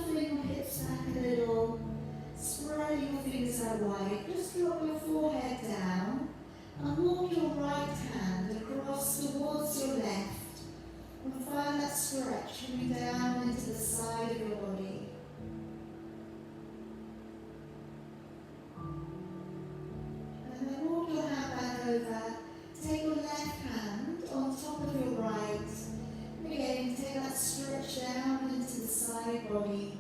shuffling your hips back a little, spreading your fingers out wide. Just drop your forehead down and walk your right hand across towards your left. And find that stretch coming down into the side of your body. And then walk your hand back over. Take your left hand on top of your right. And again, take that stretch down into the side body.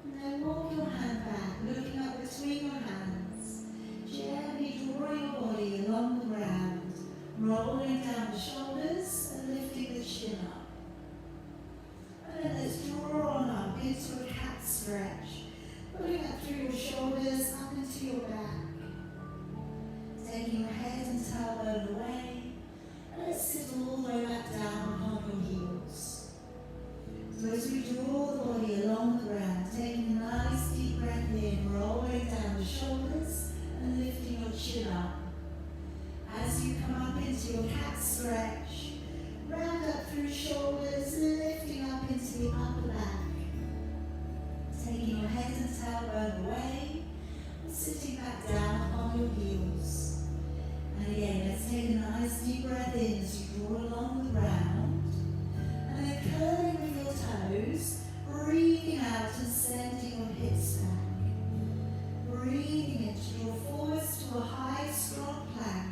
And then walk your hand back, looking up between your hands. Gently drawing your body along the ground, rolling down the shoulders and lifting the chin up. And then let's draw on up into a cat stretch, pulling up through your shoulders up into your back. Taking your head and tailbone away, and let's sit all the way back down upon your heels. So as we draw the body along the ground, taking a nice deep breath in, rolling down the shoulders and lifting your chin up. As you come up into your cat stretch, round up through shoulders, lifting up into the upper back. Taking your head and tailbone away, and sitting back down upon your heels. And again, let's take a nice deep breath in as you draw along the ground. And then curling with your toes, breathing out and sending your hips back. Breathing in to draw forwards to a high, strong plank.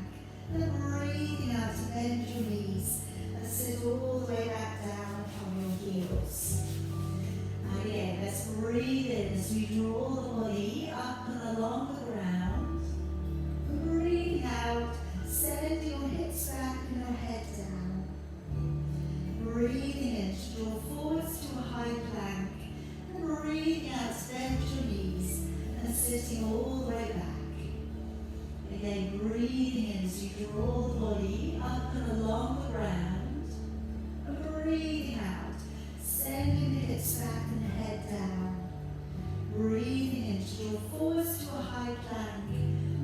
And then breathing out to bend your knees and sit all the way back down upon your heels. And again, let's breathe in as we draw the body up and along the ground. Breathing out, sending your hips back and your head down. Breathing in to draw forwards to a high plank. And breathing out to bend your knees and sitting all the way back. Again, breathing in as you draw the body up and along the ground. And breathing out, sending the hips back and the head down. Breathing in to draw forwards to a high plank.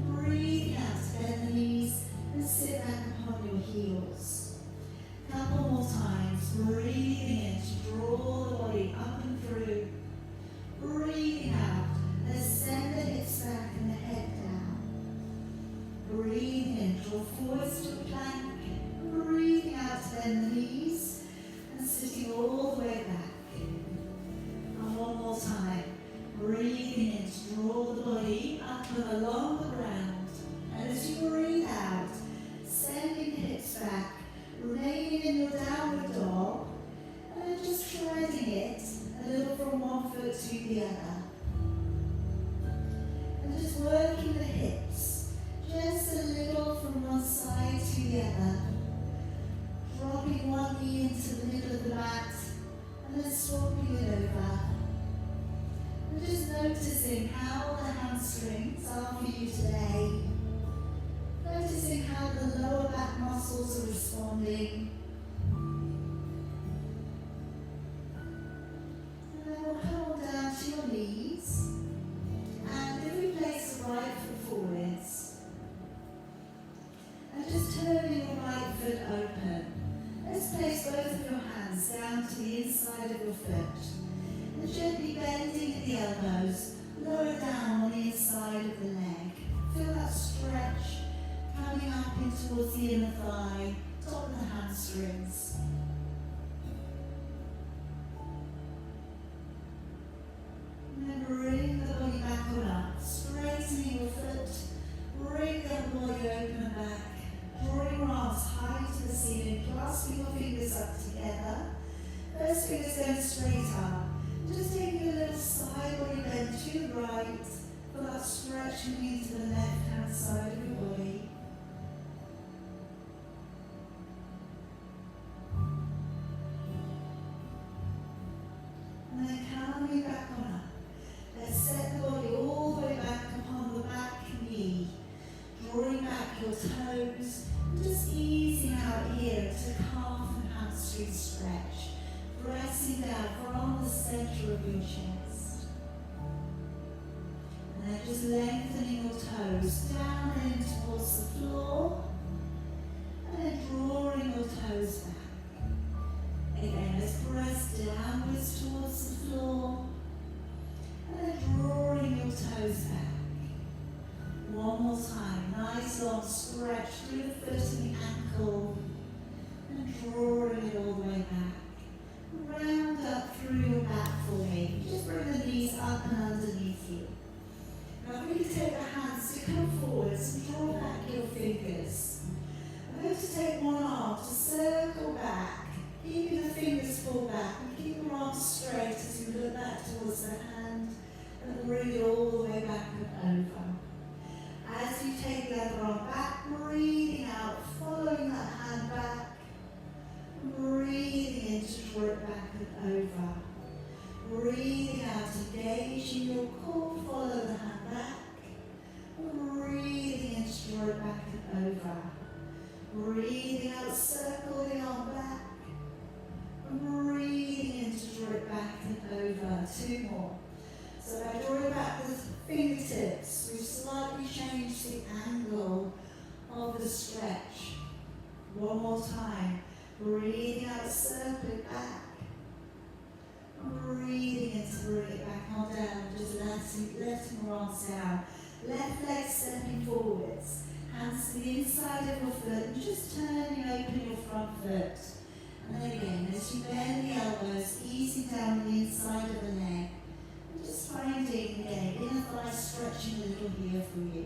Breathing out to bend the knees and sit back upon your heels. Couple more times. Breathing in to draw the body up and through. Breathing out. Let's send the hips back and the head down. Breathing in, draw forwards to a plank. Breathing out to bend the knees and sitting all the way back. And one more time. Breathing in to draw the body up and along the ground. And as you breathe out, sending the hips back, remaining in your downward dog, and then just treading it a little from one foot to the other. And just working the hips, just a little from one side to the other. Dropping one knee into the middle of the mat, and then swapping it over. And just noticing how the hamstrings are for you today. Noticing how the lower back muscles are responding. And then we'll come down to your knees. And if we place the right foot forwards, and just turning your right foot open, let's place both of your hands down to the inside of your foot. And gently bending at the elbows, lower down on the inside of the leg. Feel that stretch coming up in towards the inner thigh, top of the hamstrings. And then bring the body back on up, straightening your foot, bring that body open and back, drawing your arms high to the ceiling, clasping your fingers up together. First fingers going straight up. Just taking a little side body bend to the right, for that stretch coming into the left hand side of your body. And then coming back on up. Let's set the body all the way back upon the back knee. Drawing back your toes. Just easing out here to calf and hamstring stretch. Pressing down from the center of your chest. And then just lengthening your toes down and in towards the floor. And then drawing your toes back. Again, let's press downwards towards the floor. And then drawing your toes back. One more time. Nice long stretch through the foot and the ankle. And drawing it all the way back. Round up through your back for me. Just bring the knees up and underneath you. Now really take the hands to come forwards and draw back your fingers. I'm going to take one arm to circle back, keeping the fingers pulled back and keep your arms straight as you look back towards the hand and bring it all the way back and over. As you take the other arm back, breathing out, following that hand back, breathing in to draw it back and over. Breathing out, engaging your core, follow the hand back. Breathing in to draw it back and over. Breathing out, circle the arm back. Breathing in to draw it back and over. Two more. So by drawing back the fingertips, we've slightly changed the angle of the stretch. One more time. Breathing out, circle it back. Breathing in to bring it back on down, just letting your arms down. Left leg stepping forwards. Hands to the inside of your foot and just turning open your front foot. And then again, as you bend the elbows, easing down the inside of the leg. And just finding, again, inner thigh stretching a little here for you.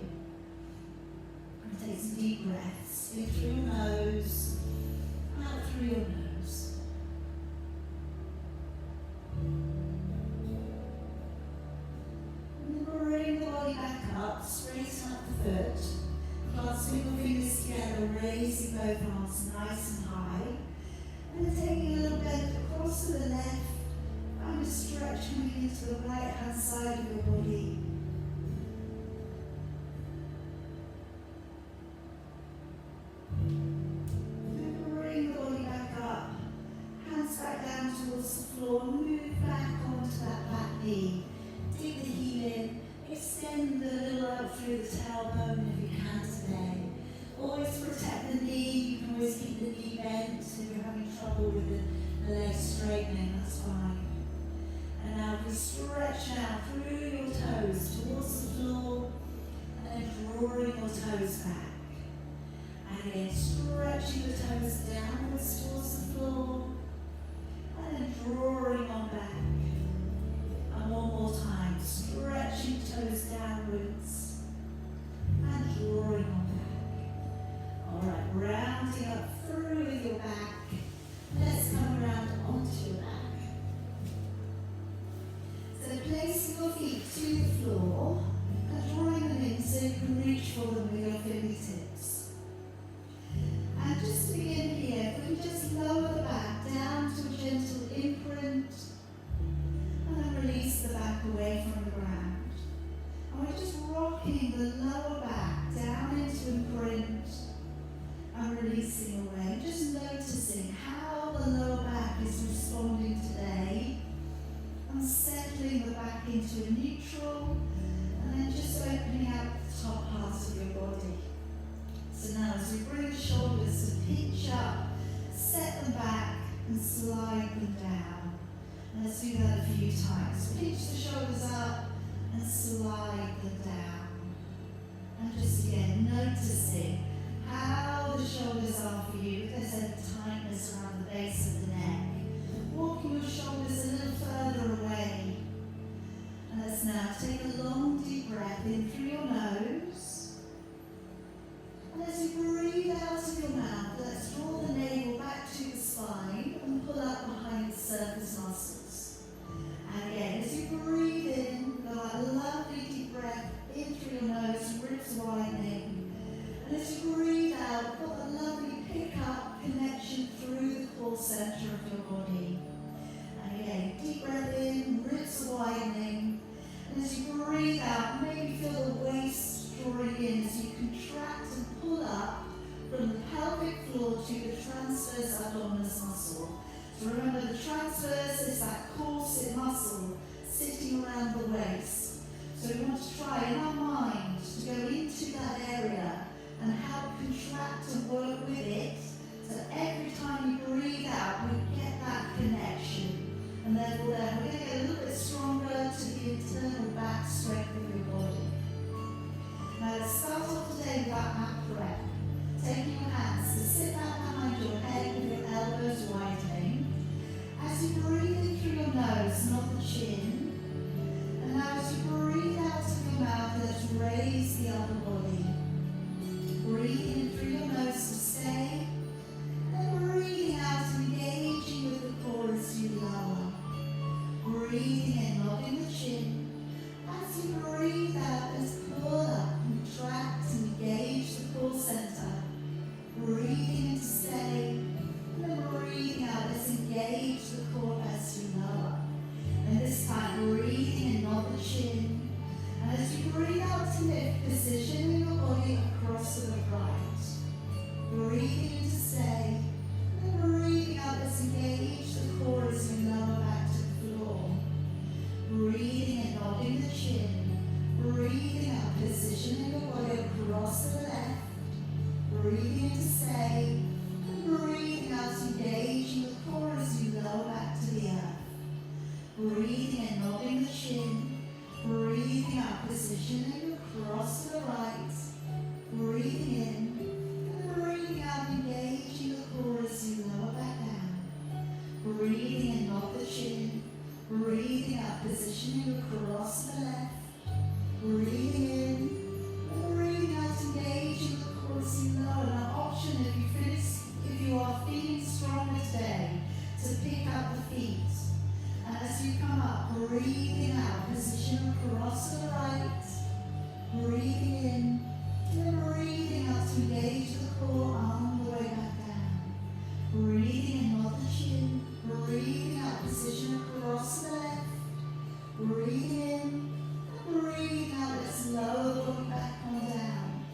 And take some deep breaths. In through your nose, out through your nose. And then bring the body back up, straighten up the foot. Clasping your fingers together, raising both arms nice and high. And then taking a little bend across to the left. Find a stretch coming into the right hand side of your body. And bring the body back up. Hands back down towards the floor. Move back onto that back knee. Dig the heel in. Extend the little out through the tailbone if you can today. Always protect the knee. You can always keep the knee bent if you're having trouble with the leg straightening, that's fine. And now we stretch out through your toes towards the floor and then drawing your toes back. And again, stretching the toes downwards towards the floor and then drawing on back. And one more time, stretching toes downwards and drawing on back. Alright, rounding up through with your back. Let's come around onto your back. So placing your feet to the floor and drawing them in so you can reach for them with your fingertips. And just to begin here, if we just lower the back down to a gentle imprint. And then release the back away from the ground. And we're just rocking the lower back down into imprint and releasing away. Just noticing how the lower back is responding today. And settling the back into a neutral. And then just opening out the top parts of your body. So now as we bring the shoulders to pinch up, set them back and slide them down. Let's do that a few times. Pinch the shoulders up and slide them down. And just again, noticing how the shoulders are for you. If there's any tightness around the base of the neck. Walking your shoulders a little further away. And let's now take a long deep breath in through your nose. And as you breathe out of your mouth, let's draw the navel back to the spine and pull up behind the surface muscles. And again, as you breathe in, go a lovely deep breath in through your nose, ribs widening. And as you breathe out, put a lovely pick-up connection through the core center of your body. And again, deep breath in, ribs widening. And as you breathe out, maybe feel the waist drawing in as you contract and pull up from the pelvic floor to the transverse abdominis muscle. So remember, the transverse is that corset muscle sitting around the waist. So we want to try in our mind to go into that area and help contract and work with it start off today with that back breath. Taking your hands to sit back behind your head with your elbows widening. As you breathe in through your nose, not the chin. And now as you breathe out of your mouth, let's raise the upper body. Breathing in through your nose to stay. And breathing out, engaging with the core as you lower. Breathing in, nodding the chin. As you breathe out, let's pull up, contract, and engage the core center. Breathing in to stay. And then breathing out, let's engage the core as you lower. And this time, breathing in, nod the chin. And as you breathe out to lift, positioning your body across to the right. Breathing in to stay. And then breathing out, let's engage the core as you lower back to the floor. Breathing in, nodding the chin. Breathing out, positioning your body across to the left. Breathing in to stay. And breathing out, engaging the core as you lower back to the earth. Breathing in, nodding the chin. Breathing out, positioning across to the right. Breathing in. And breathing out, engaging the core as you lower back down. Breathing in, nod the chin. Breathing out, positioning across to the left. Breathing in. And breathing out, engaging the core as you lower. Now, option if you are feeling stronger today, to pick up the feet. And as you come up, breathing out, position across to the right. Breathing in. And then breathing out to engage the core on the way back down. Breathing in, nod the chin. Breathing out, position across to the left. Breathing in. And breathing out, let's lower the body back on down.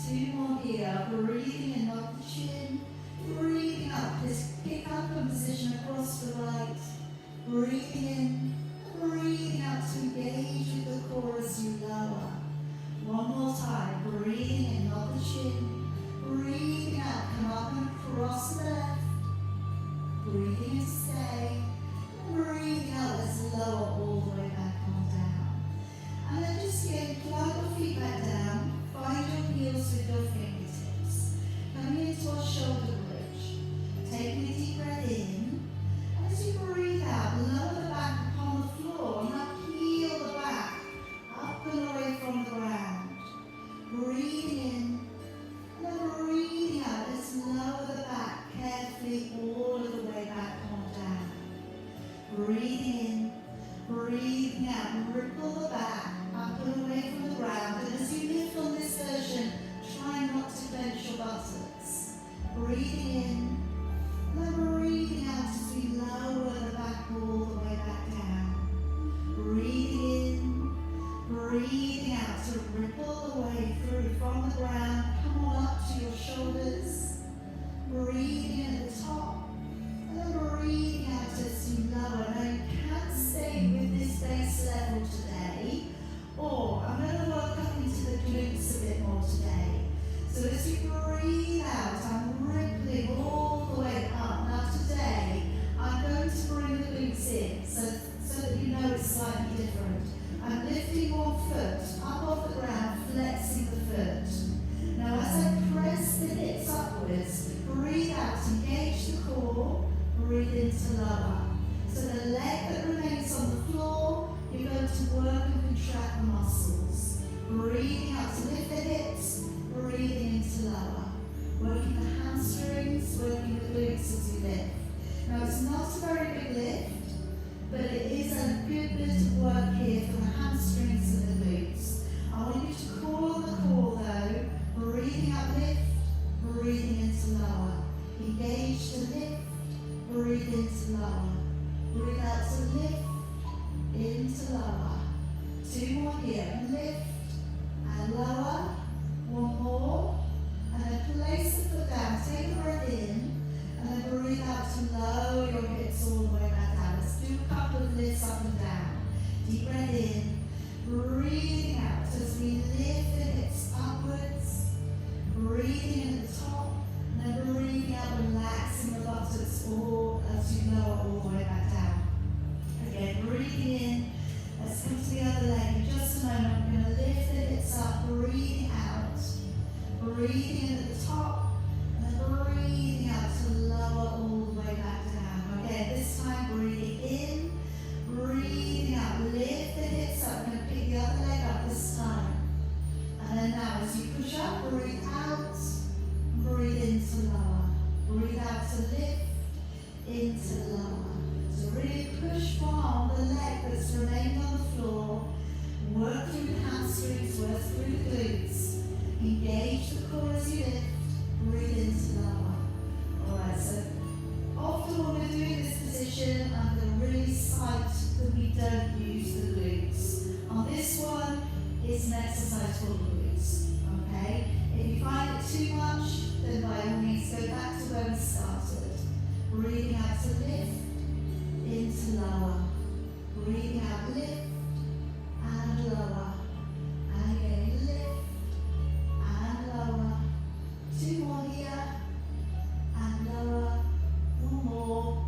Two more here. Breathing in, nod the chin. Breathing out, just pick up and position across to the right. Breathing in. And breathing out to engage with the core as you lower. One more time. Breathing in, nod the chin. Breathing out, come up and across to the left. Breathing in to stay. And breathing out, let's lower all the way back on down. And then just again, plug your feet back down. Find your heels with your fingertips. Coming into our shoulder bridge. Taking a deep breath in. And as you breathe out, lower the back upon the floor. Now peel the back up and away from the ground. Breathing in. And then breathing out. Let's lower the back carefully all of the way back on down. Breathing in. Breathing out. And ripple the back up and away from the ground. And as you lift on this version, try not to clench your buttocks. Breathing in. And then breathing out as we lower the back all the way back down. Breathing in. Breathing out to ripple the way through from the ground. Come on up to your shoulders. Breathing in at the top. And then breathing out as you lower. Now you can stay with this base level today. Or I'm going to work up into the glutes a bit more today. So as you breathe out, I'm rippling all the way up. Now today, I'm going to bring the glutes in so that you know it's slightly different. I'm lifting one foot up off the ground, flexing the foot. Now as I press the hips upwards, breathe out, engage the core, breathe in to lower. So the leg that remains on the floor, you're going to work and contract the muscles. breathing in at the top, and then breathing out to lower all the way back down. Okay, this time breathing in, breathing out, lift the hips up. I'm going to pick the other leg up this time. And then now as you push up, breathe out, breathe into lower. Breathe out to lift, into lower. So really push from the leg that's remained on the floor. Work through the hamstrings, work through the glutes. Engage the core as you lift, breathe into lower. Alright, so often when we're doing this position, I'm going to really cite that we don't use the glutes. On this one, it's an exercise for glutes. Okay? If you find it too much, then by all means go back to where we started. Breathing out to lift, into lower. Breathing out, lift, and lower. And again, lift, and lower. Two more here, and lower. One more.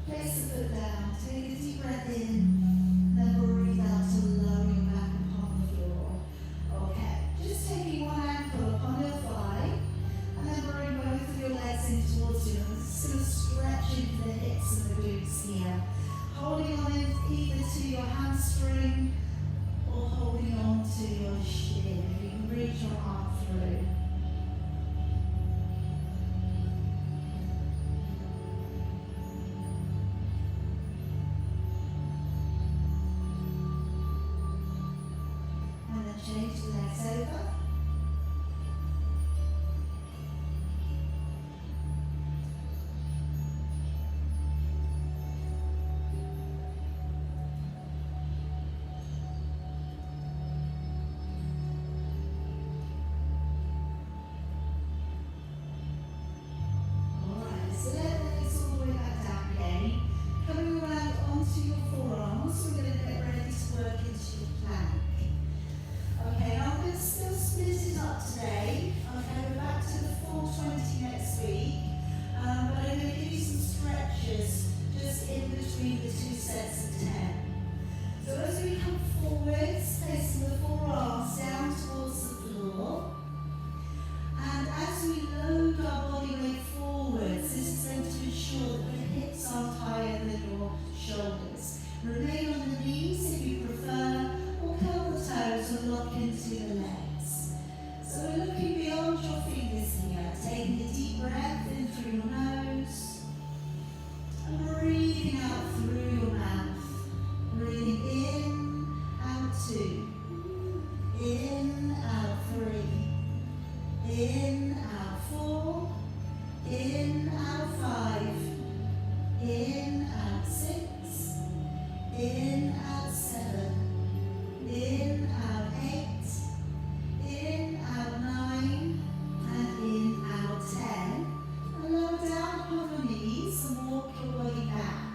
Place the foot down, take a deep breath in, then breathe out to lower your back upon the floor. Okay, just taking one ankle upon your thigh, and then bring both of your legs in towards you. Still stretching the hips and the glutes here. Holding on either to your hamstring or holding on to your shin. If you can reach your arm through. And then change the legs over. Remain on the knees if you prefer, or curl the toes and lock into the legs. So we're looking beyond your fingers here, taking a deep breath in through your nose, and breathing out through your mouth. Breathing in, out 2, in, out 3, in, out 4, in, out 5, in, out 6, in, out 7, in, out 8, in, out 9, and in, out 10. And lower down upon your knees and walk your body back.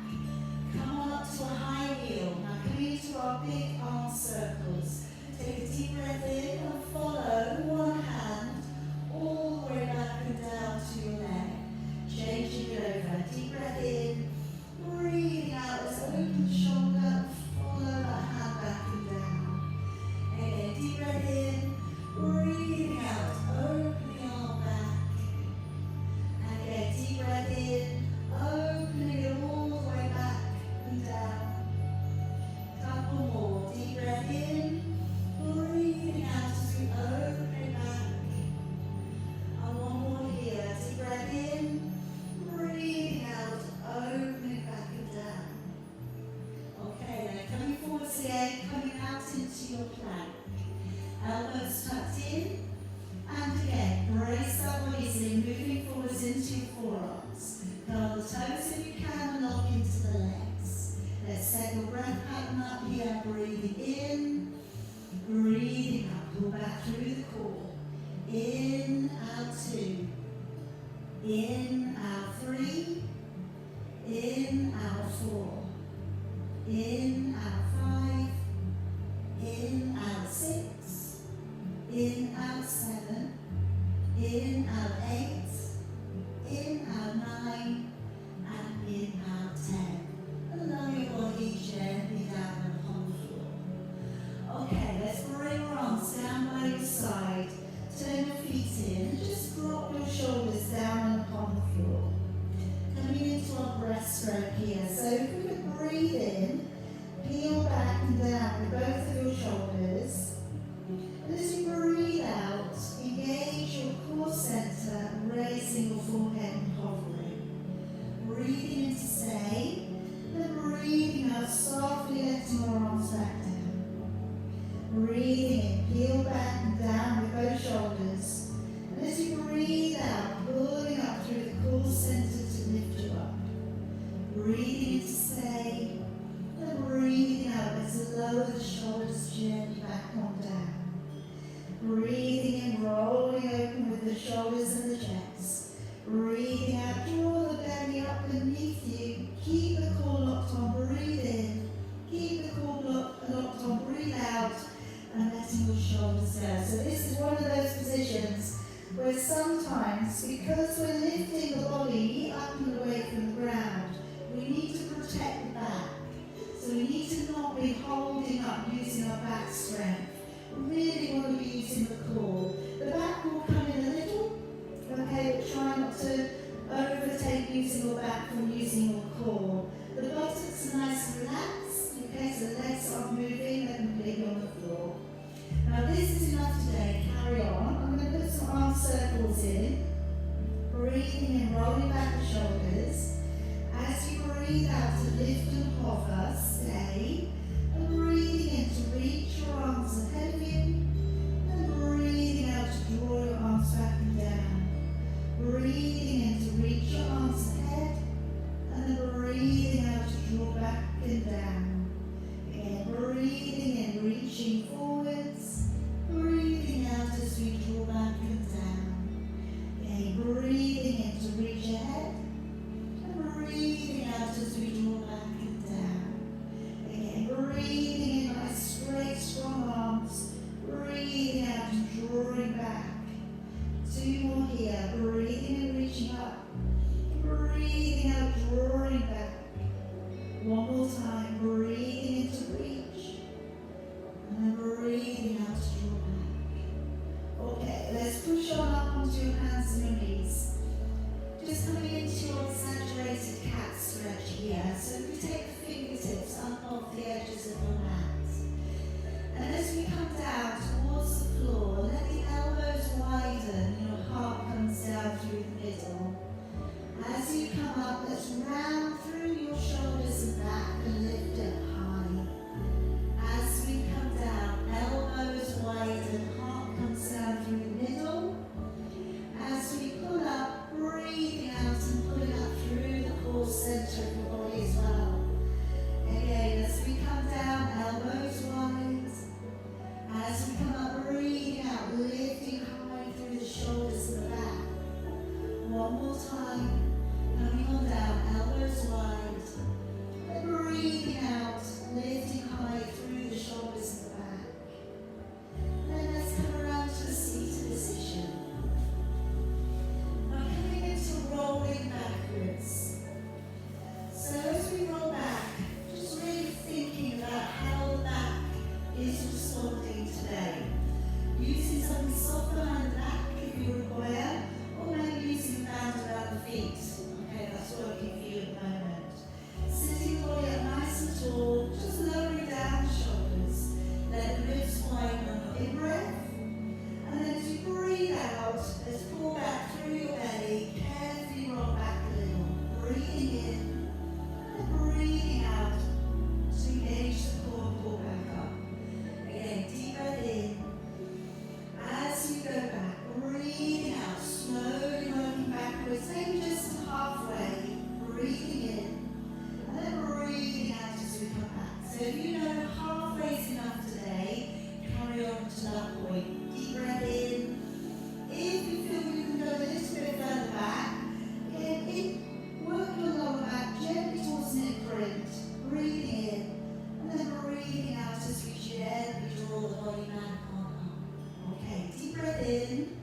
Come on up to a high heel. Now coming into our big arm circles. Take a deep breath in and follow one hand all the way back and down to your leg. Changing it over. Deep breath in. Breathing out as open shoulder, follow that hand back and down. Again, deep breath in, breathing out, opening arm back. And again, deep breath in, opening it all the way back and down. Couple more, deep breath in, breathing out as we open it back. And one more here, deep breath in, breathing out, opening back and down. Okay, then coming forwards again, coming out into your plank. Elbows tucked in, and again, brace that body easily, moving forwards into your forearms. Curl the toes if you can and lock into the legs. Let's set your breath pattern up here, breathing in, breathing out, pull back through the core. In, out 2, in, out 3, in, out 4, in, out 5, in, out 6, in, out 7, in, out 8, in, out 9, and in, out 10. Allow your body gently down upon the floor. Okay, let's bring your arms down by your side. Turn your feet in back and down with both shoulders. And as you breathe out, pulling up through the core center to lift you up. Breathing in to stay, and breathing out as you lower the shoulders gently back on down. Breathing in, rolling open with the shoulders and the chest. Breathing out, draw the belly up beneath you. Keep the core locked on, breathe in. Keep the core locked on, breathe out, and letting your shoulders down. So this is one of those positions where sometimes, because we're lifting the body up and away from the ground, we need to protect the back. So we need to not be holding up using our back strength. We really want to be using the core. The back will come in a little, okay, but try not to overtake using your back from using your core. The buttocks are nice and relaxed, okay, so the legs aren't moving, they're completely on the floor. Now this is enough today, carry on. I'm going to put some arm circles in, breathing in, rolling back the shoulders. As you breathe out to lift and hover, stay, and breathing in to reach your arms ahead of you, and breathing out to draw your arms back and down. Breathing in to reach your arms ahead, and then breathing out to draw back and down. Again, breathing in, reaching forwards, breathing out as we draw back and down. Again, breathing in to reach ahead, and breathing out as we draw back and down. Again, breathing in, nice straight, strong arms, breathing out and drawing back. Two more here, breathing and reaching up, breathing out, drawing back. One more time, breathing in to reach, and then breathing out to draw back. Okay, let's push on up onto your hands and your knees. Just coming into your exaggerated cat stretch here. So if we take the fingertips up off the edges of your mat. And as we come down towards the floor, let the elbows widen and your heart comes down through the middle. As you come up, let's round through your shoulders and back and lift it high. As we come down, elbows widen, heart comes down through the middle. As we pull up, breathing out and pulling up through the core center of your body as well. Again, as we come down, elbows wide. As we come up, breathing out, lifting high through the shoulders and the back. One more time. Coming on down, elbows wide, and breathing out, lifting high through the shoulders and the back. Then let's come around to a seated position. Now coming into rolling backwards. So as we roll back, just really thinking about how the back is responding today. Using something soft behind the back if you require, or maybe using the band around the feet. Okay, that's working for you at the moment. Sitting the body up nice and tall, just lowering down the shoulders. Let the ribs widen on your in-breath. And then as you breathe out, let's pull back through your belly, carefully roll back a little. Breathing in, and breathing out to engage the core, pull back up. Again, deep breath in. As you go back, breathing out, slowly working backwards, maybe just halfway, breathing in, and then breathing out as we come back. So if you know halfway is enough today, carry on to that point. Deep breath in. If you feel you can go a little bit further back, again, work your lower back gently towards neck print, breathing in, and then breathing out as we gently draw the body back on up. Okay, deep breath in.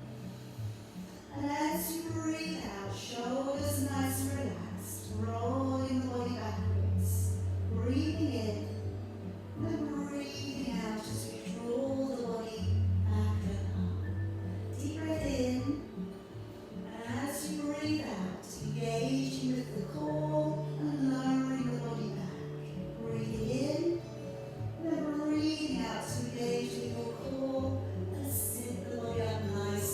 And as you breathe out, shoulders nice and relaxed, rolling the body backwards. Breathing in, and then breathing out as we draw the body back and up. Deep breath in, and as you breathe out, engaging with the core and lowering the body back. Breathing in, and then breathing out to engage with your core and sit the body up nice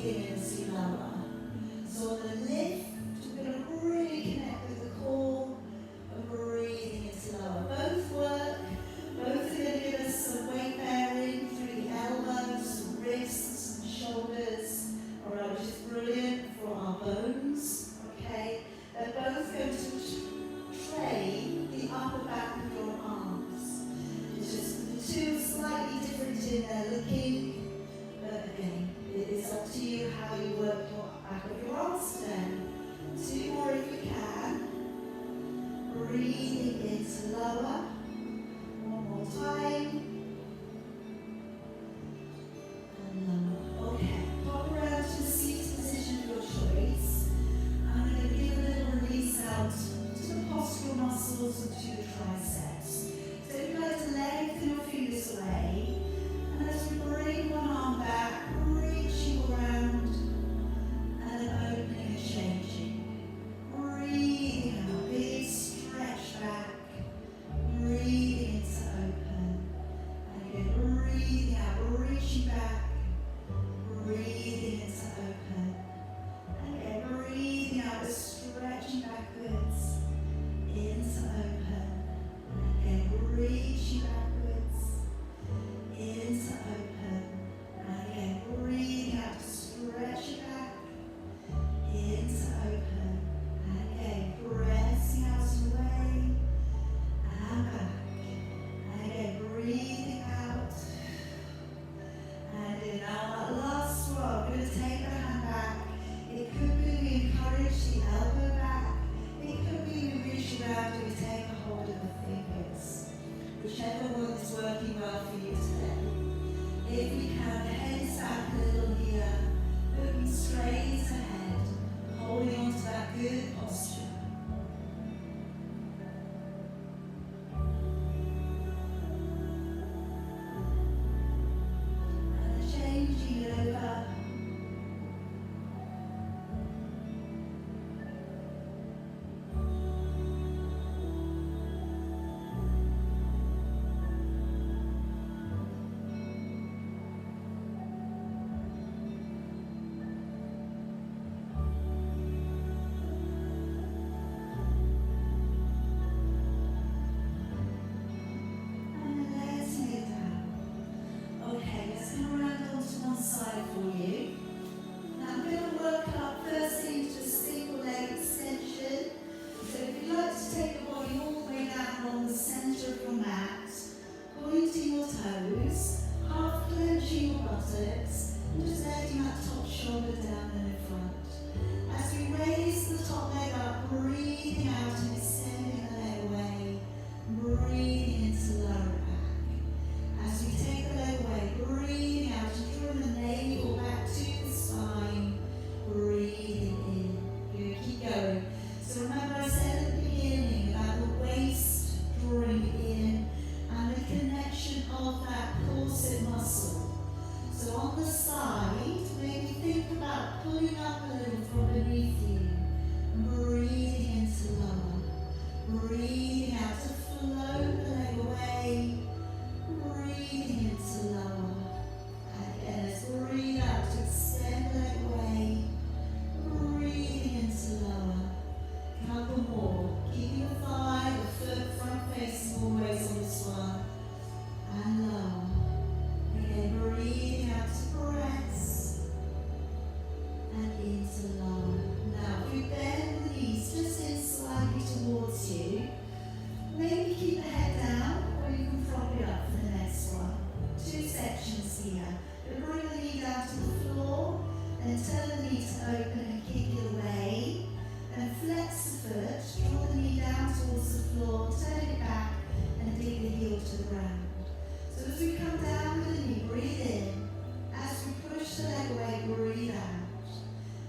breathing into lower. So on the lift, we're going to really connect with the core and breathing into lower. Both work. Both are going to give us some weight bearing through the elbows, wrists, and shoulders. Alright, which is brilliant for our bones. Okay, they're both going to train the upper back of your arms. It's just the two are slightly different in their looking, but again, it is up to you how you work your back of your arms today. Two more if you can. Breathing into lower. One more time. And lower. Okay, pop around to a seated position of your choice. I'm going to give a little release out to the postural muscles and to the triceps. So if you'd like to lengthen your fingers away, and as we bring one arm back, reaching around, and then opening and changing. Breathing out, big stretch back. Breathing into open. And again, breathing out, reaching back. Breathing into open. And again, breathing out, stretching backwards into open. And again, reaching backwards into open. And again, breathing out, stretching back into open. And again, pressing out and away and back. And again, breathing out. And in our last one, we're going to take the hand back. It could be we encourage the elbow back. It could be we reach around and we take a hold of the fingers. Whichever one is working well for you today. If we can, the head is back a little here, looking straight ahead, holding on to that good posture. And changing it over.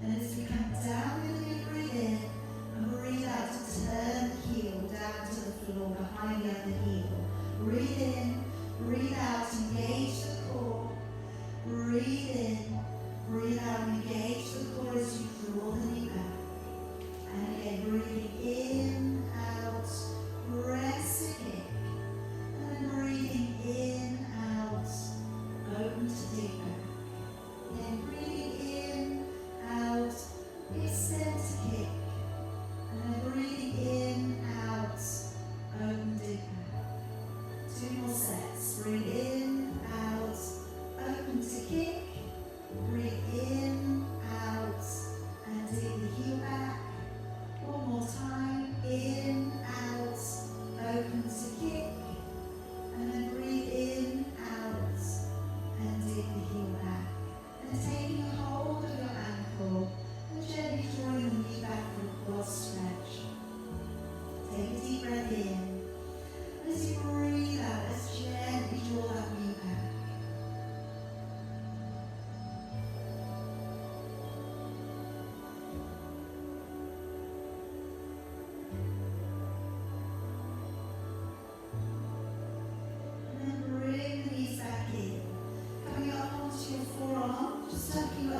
And as we come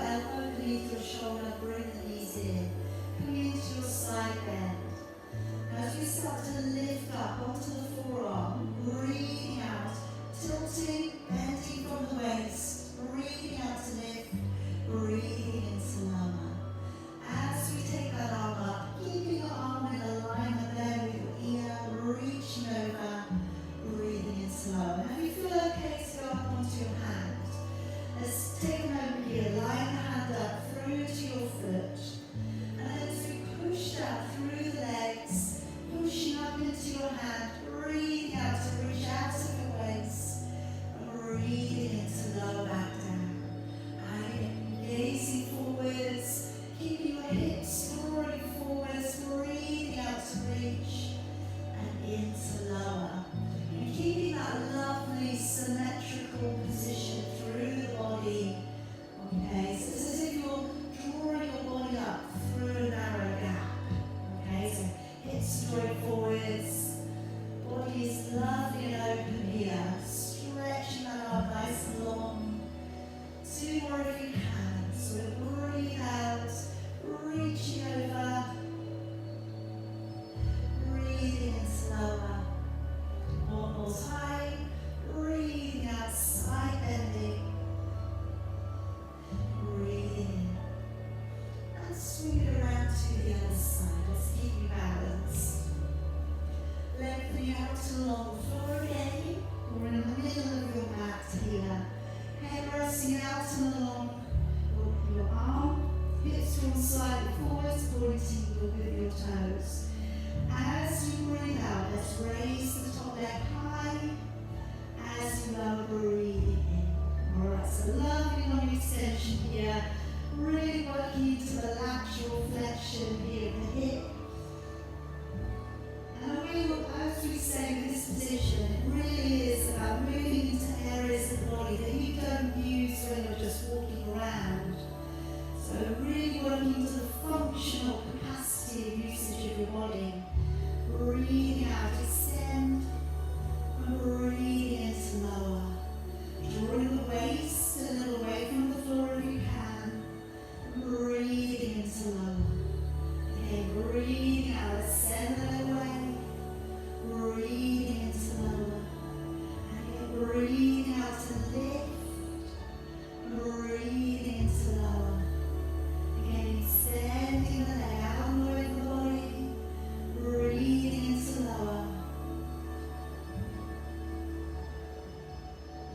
elbow beneath your shoulder, bring the knees in. Coming into your side bend. As we start to lift up onto the forearm, breathing out, tilting, bending from the waist, breathing out to lift, breathing into lower. As we take that arm up, keeping your arm in alignment there with your ear, reaching over, breathing into lower. Now if you feel okay to go up onto your hand, let's take a moment here, line the hand up through to your foot, and then as we push down through the legs, pushing up into your hand, breathing out to reach out of your waist, and breathing into lower back down. And gazing forwards, keeping your hips drawing forwards, breathing out to reach, and into lower. And keeping that lovely symmetrical position through the body. Okay, so it's as if you're drawing your body up through a narrow gap. Okay, so hips drawing forwards, body is lovely and open here, stretching that arm nice and long. Two more if you can. So breathe out, reaching over, breathing into lower. One more time, breathing out, side bending, breathing in. And swing it around to the other side. Let's keep you balanced. Lengthening out along the floor again. We're in the middle of your mat here. Head resting out and along. Open your arm, hips drawn slightly forwards, pointing with your toes. As you breathe out, let's raise the top leg high. As you lower, breathing in. Alright, so lovely long extension here. Really working into the lateral flexion here of the hip. And as we say with this position, it really is about moving into areas of the body that you don't use when you're just walking around. So really working into the functional capacity of usage of your body. Breathing out, extend, and breathing into lower. Drawing the waist a little away from the floor if you can. Breathing into lower. Okay, breathing out, send it away. Breathing into lower. And breathing out to lift. Breathing into lower. Again, extending the leg out and away from the body. Breathing into lower.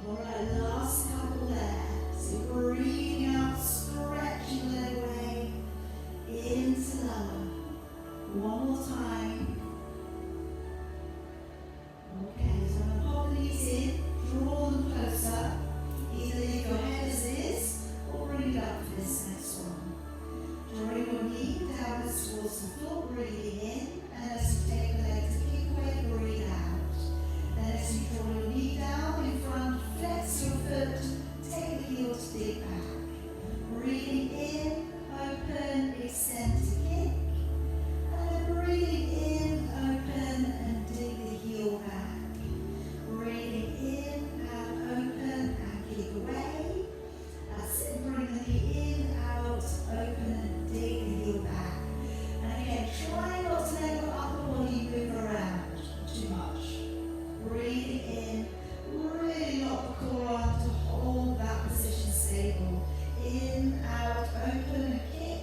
Alright, last couple there. So breathing out, stretching the leg away. Into lower. One more time. Okay, so I'm going to pop these in, draw them closer. Either leave your head as it is, or bring it up for this next one. Drawing your knee downwards towards the floor, breathing in, and as you take the leg to kick away, breathe out. Then as you draw your knee down in front, flex your foot, take the heel to dig back. Breathing in, open, extend to kick. And then breathing in, open, and dig the heel back. Breathing in, out, open, and kick away. That's it. Bring the knee in, out, open, and dig the heel back. And again, try not to let your upper body move around too much. Breathing in, really lock the core arm to hold that position stable. In, out, open, and kick.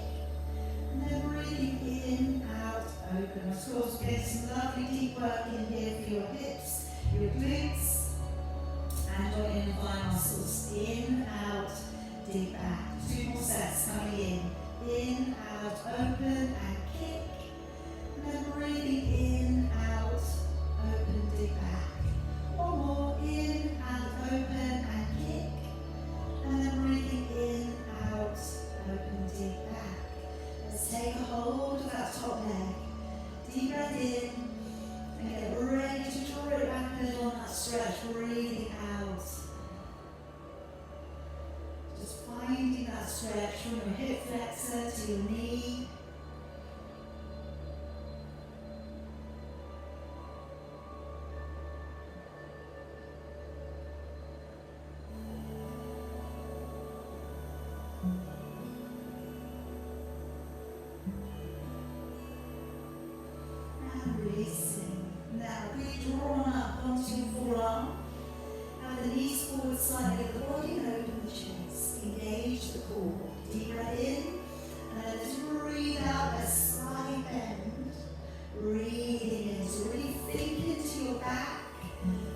And then breathing in, out, open. Of course, we're getting some lovely deep work in here for your hips, your glutes, and your inner thigh muscles. In, out, dig back. Two more sets coming in, out, open, and kick. And then breathing in, out, open, dig back. One more, in, out, open, and kick. And then breathing in, out, open, dig back. Let's take a hold of that top leg. Deep breath in, and get ready to draw it back a little on that stretch, breathing out. Just finding that stretch from your hip flexor to your knee. slightly at the body and open the chest. Engage the core. Deep breath in. And then let's breathe out a side bend. Breathing in. So really think into your back.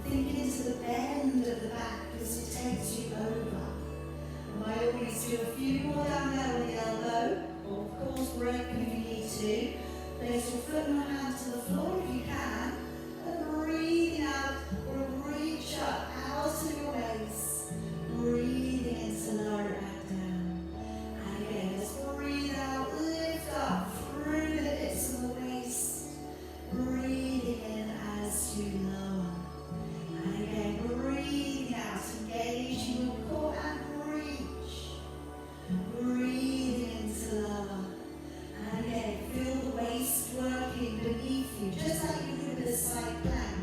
Think into the bend of the back as it takes you over. And by all means, do a few more down there on the elbow. Or of course, break if you need to. Place your foot and your hand to the floor if you can. And breathing out, or reach up out of your waist. Breathing in to lower it back down. And again, let's breathe out, lift up through the hips and the waist. Breathing in as you lower. And again, breathing out, engaging your core and reach. Breathing in to lower. And again, feel the waist working beneath you, just like you did with the side plank.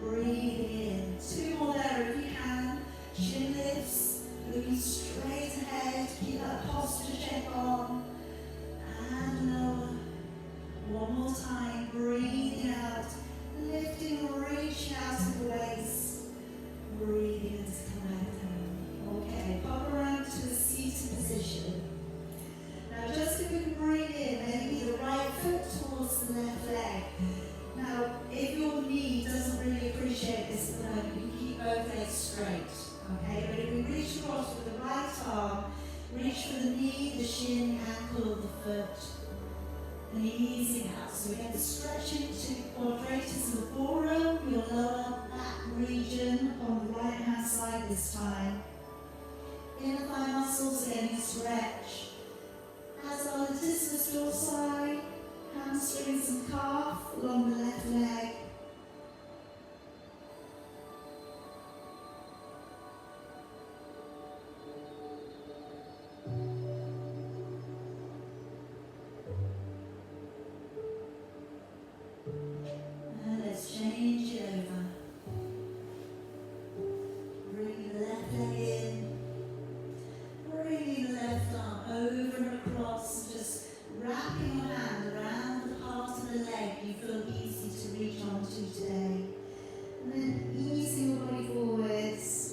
Breathing in. Two more there if you can. Chin lifts, looking straight ahead. Keep that posture check on. And lower. One more time. Breathing out. Lifting, reaching out of the waist. Breathing in to come back down. Okay, pop around to the seated position. Now just if we can bring in maybe the right foot towards the left leg. Now if your knee doesn't really appreciate this at the moment, you can keep both legs straight. Okay, but if we reach across with the right arm, reach for the knee, the shin, ankle of the foot. And easing out. So we get the stretching to quadratus of the forearm, your lower back region on the right hand side this time. Inner thigh muscles getting a stretch. As our latissimus dorsi, hamstrings and calf along the left leg. And let's change it over. Bring the left leg in. Bringing the left arm over and across, just wrapping your hand around the part of the leg you feel easy to reach onto today. And then easing your body forwards.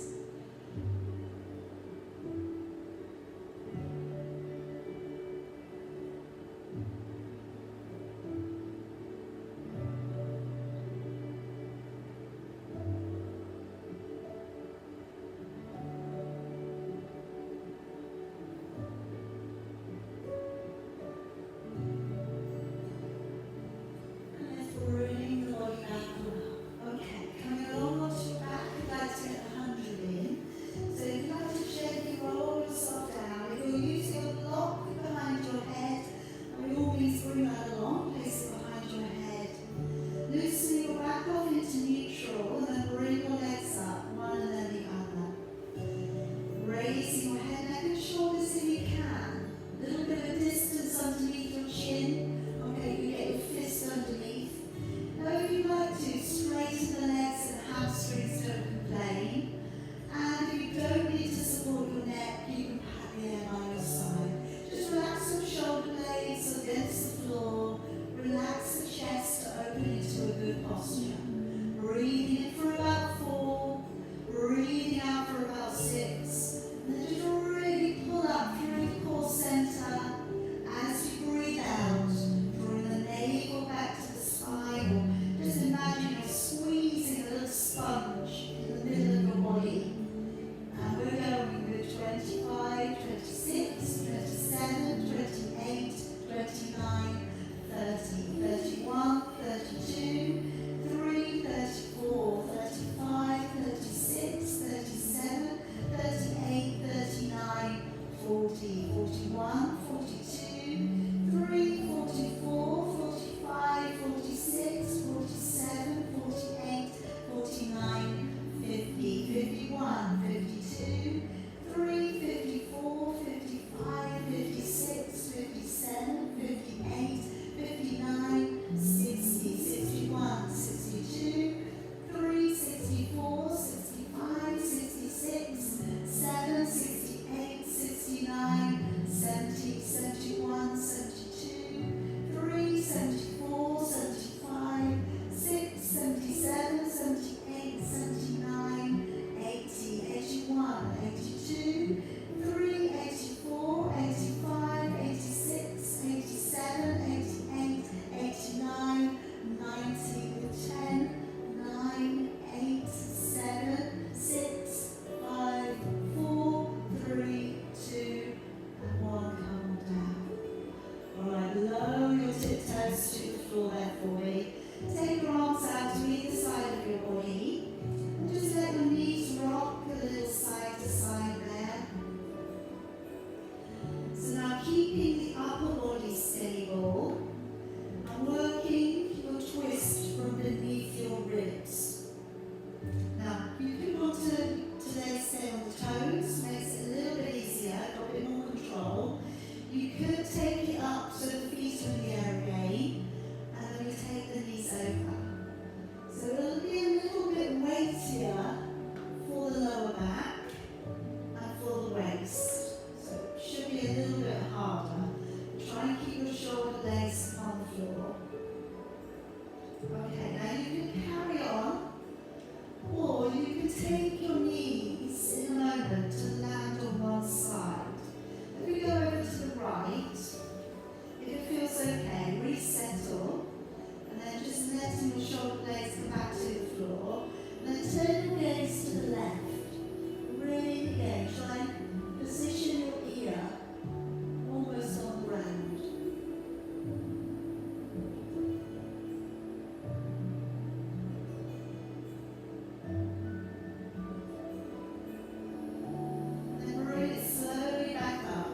Okay, now you can carry on, or you can take your knees in a moment to land on one side. If we go over to the right, if it feels okay, resettle, and then just letting your shoulder blades come back to the floor, and then turn your gaze to the left. Really again, try and position your ear almost on the ground. Then bring it slowly back up.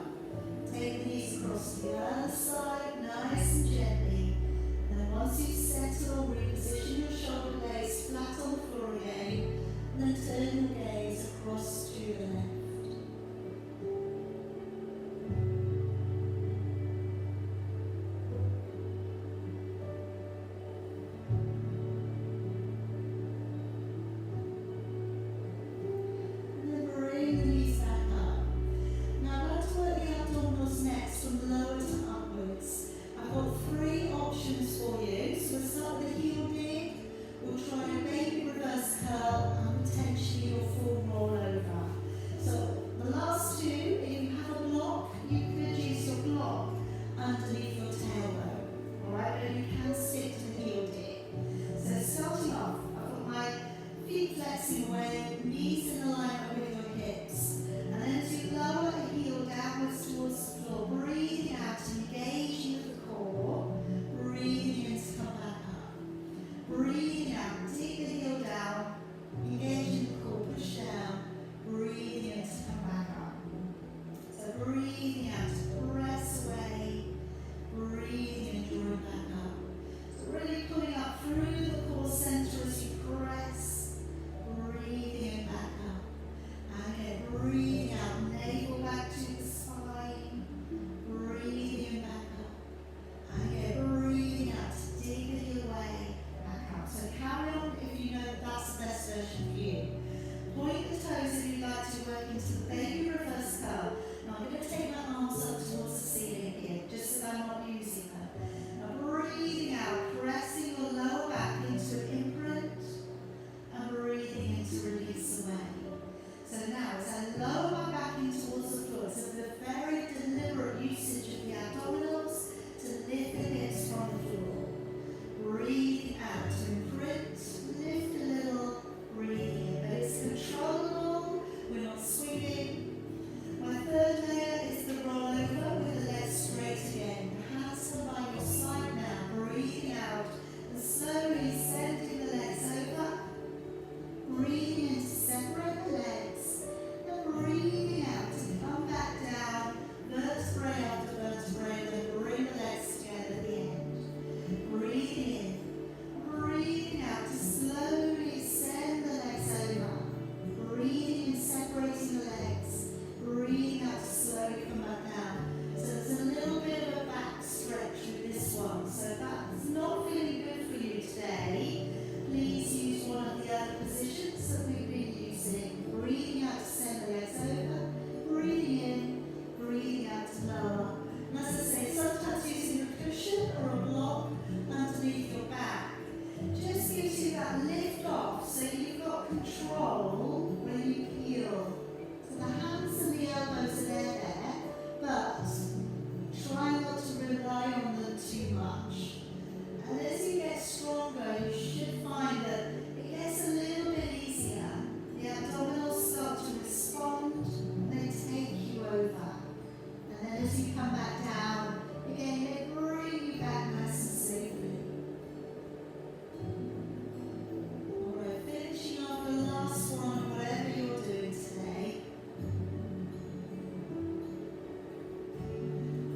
Take the knees across to the other side, nice and gently. And then once you settle, reposition your shoulder blades flat on the floor again. And then turn your gaze across to the left. And then bring the knees back up. Now let's work the abdominals next from lower to upwards. I've got 3 options for you. So we'll start with a heel dig. We'll try a baby reverse curl and potentially your full roll over. So the last 2, if you have a block, you could use your block underneath your tailbone. Alright, but you can stick to the heel dig. So starting off, I've got my feet flexing away, knees in alignment with your hips. And then as you lower the heel downwards towards the floor, breathing out, engaging with the core, breathing in to come back up. Breathing out, take the heel down, engaging the core, push down, breathing in to come back up. So breathing out, press away, breathing in, drawing back up. So really pulling up through the core center as you press, breathing in back up. And again, breathing out, navel back to the spine, breathing in back up. And again, breathing out to dig the heel away, back up. So carry on if you know that that's the best version for you. Point the toes if you'd like to work into the baby reverse curl. Now I'm going to take my arms up towards the ceiling here, just so I'm not using them. Now breathing out, pressing your lower back into imprint, and breathing in to release away. So now as I lower my back in towards the floor, it's a very deliberate usage of the abdominals to lift the hips from the floor. Breathing out to imprint, lift a little, breathing in. But it's controllable, we're not swinging. My third layer is the roll over with the legs straight again. The hands come by your side now, breathing out and slowly sending the legs over. Breathing in to separate the legs and breathing out to come back down, vertebrae after vertebrae, then bring the legs together at the end. Breathing in, breathing out to slowly send the legs over. Breathing in, separating the legs. Breathing out to slowly come back down. So there's a little bit of a back stretch with this one. So if that's not feeling good for you today, please use one of the other positions that we've been using. Breathing out to send the legs over. Breathing in, breathing out to lower. And as I say, sometimes using a cushion or a block underneath your back just gives you that lift off, so you've got control when you peel. So the hands and the elbows are there, but try not to rely on them too much. And as you get stronger, you should find that it gets a little bit easier. The abdominals start to respond, they take you over. And then as you come back down, again, they bring you back nice and safely. Alright, finishing off the last one, whatever you're doing today.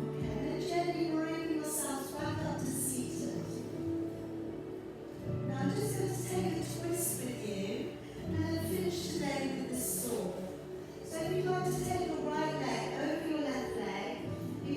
Okay, then gently bring yourselves back up to seated. Now I'm just going to take a twist with you and then finish today with the saw. So if you'd like to take your right leg over your left leg, you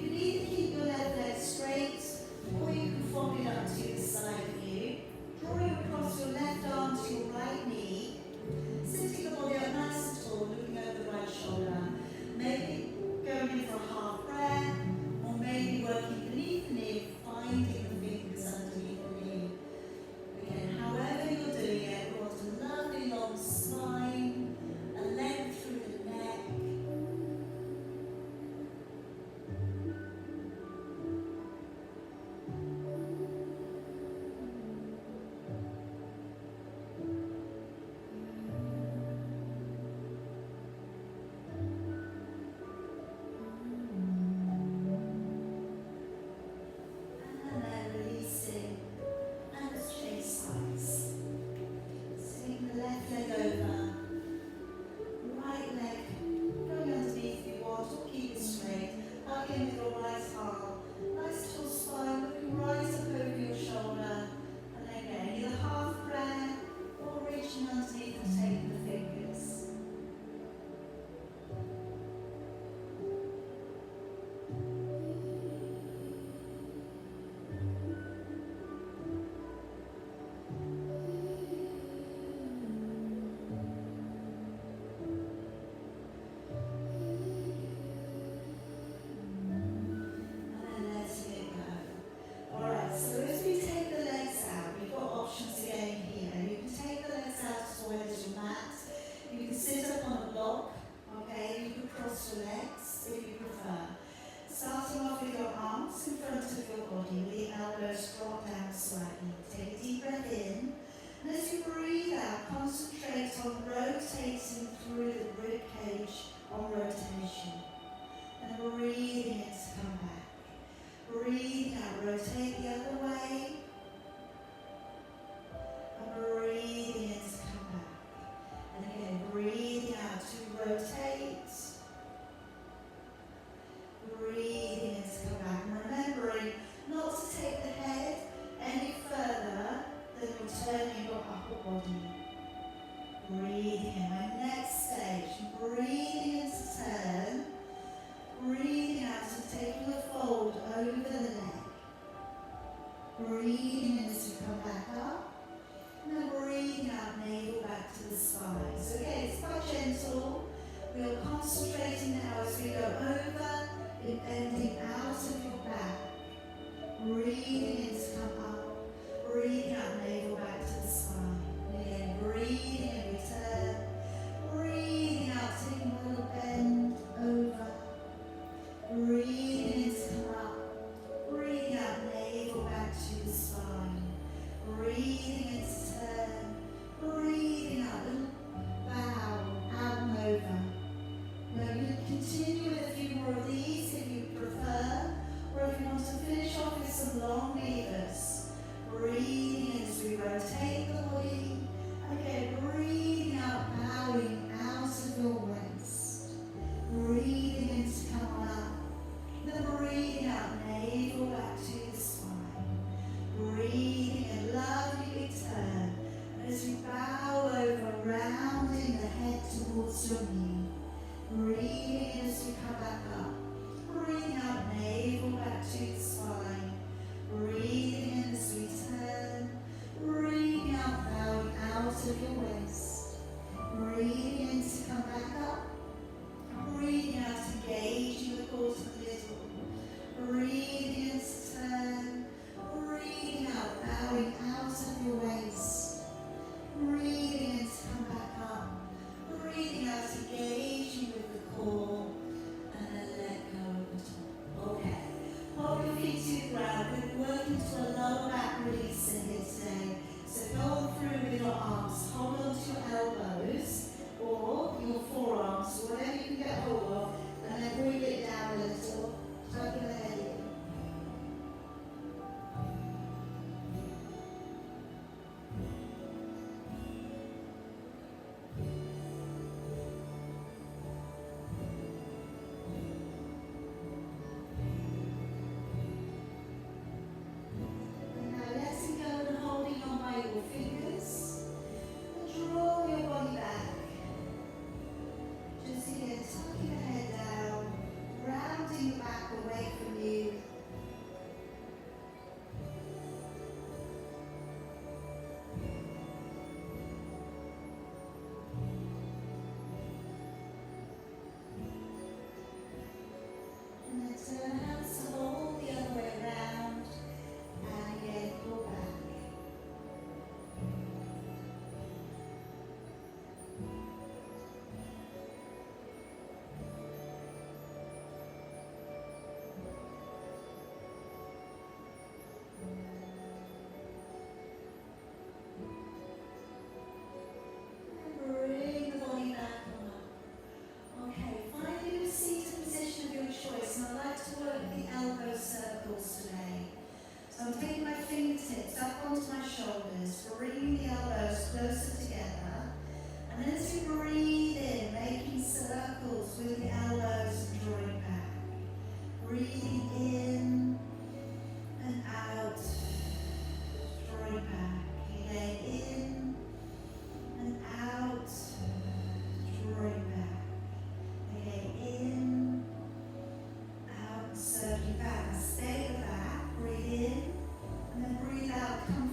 arms in front of your body with the elbows drop down slightly. Take a deep breath in. And as you breathe out, concentrate on rotating through the rib cage on rotation. And breathing in to come back. Breathing out, rotate the other way. And breathing in to come back. And again, breathing out to rotate. Breathing in to come back. And remembering not to take the head any further than you're turning your upper body. Breathing in. My next stage. Breathing in to turn. Breathing out to taking a fold over the neck. Breathing in as you come back up. And then breathing out, navel back to the spine. So again, it's quite gentle. We are concentrating now as we go over in bending out of your back. Breathing in to come up. Breathing out, navel back to the spine. And again, breathing in, return. Breathing out, taking a little bend over. Breathing in to come up. Breathing out, navel back to the spine. Breathing in to turn. Breathing out, little bow, out and over. Now you can continue with a few more of these if you prefer, or if you want to finish off with some long levers. Breathing in as we rotate the body. Again, breathing out, bowing out of your waist. Breathing in to come on up. Then breathing out, navel back to the spine. Breathing in, lovely big turn. And as you bow over, rounding the head towards your knee. Breathing in as you come back up. Breathing out, navel back to the spine. Breathing in as we turn. Breathing out, bowing out of your waist. Breathing in to come back up. Breathing out, engaging the core to the middle. Breathing in to turn. Breathing out, bowing out of your waist. Breathing in to come back up. Breathing out, engaging with the core. And then let go of the top. Okay. Hold your feet to the ground. We're working to a lower back release in here today. So go on through with your arms. Hold on to your elbows or your forearms, whatever you can get hold of, and then bring it down a little, tucking the head in. And now letting go and holding on by your fingers, and draw your body back. Just again, tucking the head down, rounding the back away from you. And then turn hands to hold the other way around, and again, pull back. Bring the body back on up. Okay, finding a seated position of your choice, and I'd like to work the elbow circles today. So I'm taking my fingertips up onto my shoulders, bringing the elbows closer together, and then as you breathe in, making circles with the elbows and drawing back. Breathing in and out, drawing back. Again, in and out, drawing back. Again, in, out, circling back. Now stay at the back, breathe in, and then breathe out, come